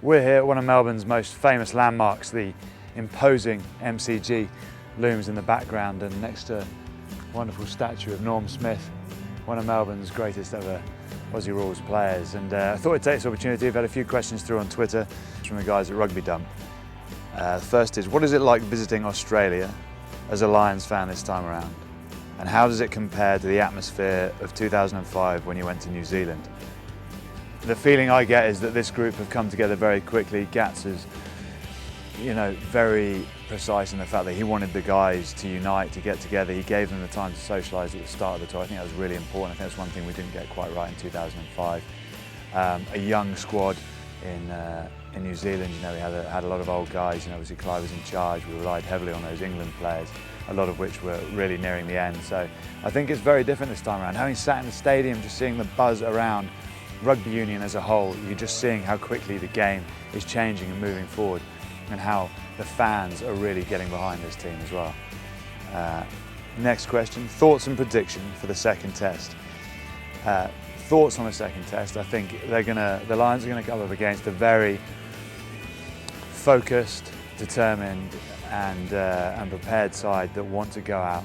We're here at one of Melbourne's most famous landmarks. The imposing MCG looms in the background, and next to a wonderful statue of Norm Smith, one of Melbourne's greatest ever Aussie Rules players. And I thought I'd take this opportunity. I've had a few questions through on Twitter from the guys at Rugbydump. The first is, what is it like visiting Australia as a Lions fan this time around? And how does it compare to the atmosphere of 2005 when you went to New Zealand? The feeling I get is that this group have come together very quickly. Gats is, very precise in the fact that he wanted the guys to unite, to get together. He gave them the time to socialise at the start of the tour. I think that was really important. I think that's one thing we didn't get quite right in 2005. A young squad in New Zealand. We had a lot of old guys. Obviously Clive was in charge. We relied heavily on those England players, a lot of which were really nearing the end. So I think it's very different this time around. Having sat in the stadium, just seeing the buzz around rugby union as a whole, you're just seeing how quickly the game is changing and moving forward, and how the fans are really getting behind this team as well. Next question, thoughts and prediction for the second test. Thoughts on the second test, I think the Lions are going to come up against a very focused, determined and prepared side that want to go out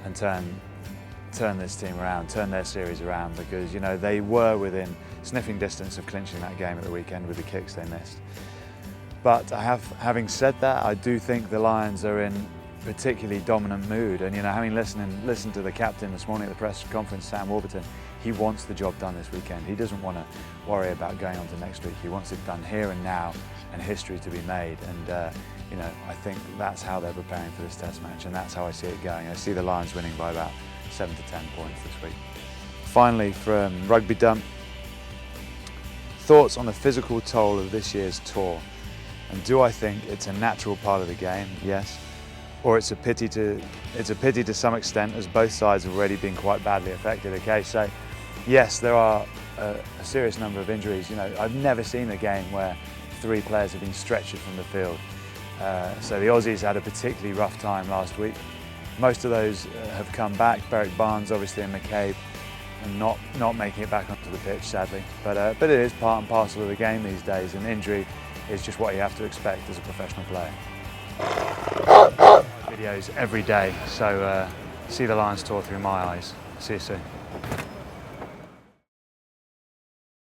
and turn this team around, turn their series around, because they were within sniffing distance of clinching that game at the weekend with the kicks they missed. But having said that, I do think the Lions are in particularly dominant mood, and having listened to the captain this morning at the press conference, Sam Warburton, he wants the job done this weekend. He doesn't want to worry about going on to next week. He wants it done here and now and history to be made. And I think that's how they're preparing for this test match, and that's how I see it going. I see the Lions winning by about 7 to 10 points this week. Finally, from Rugbydump, thoughts on the physical toll of this year's tour, and do I think it's a natural part of the game? Yes. Or it's a pity to some extent, as both sides have already been quite badly affected. Okay, so yes, there are a serious number of injuries. I've never seen a game where 3 players have been stretchered from the field. So the Aussies had a particularly rough time last week. Most of those have come back. Berwick Barnes, obviously, and McCabe, and not making it back onto the pitch, sadly. But it is part and parcel of the game these days, and injury is just what you have to expect as a professional player. Videos every day, so see the Lions tour through my eyes. See you soon.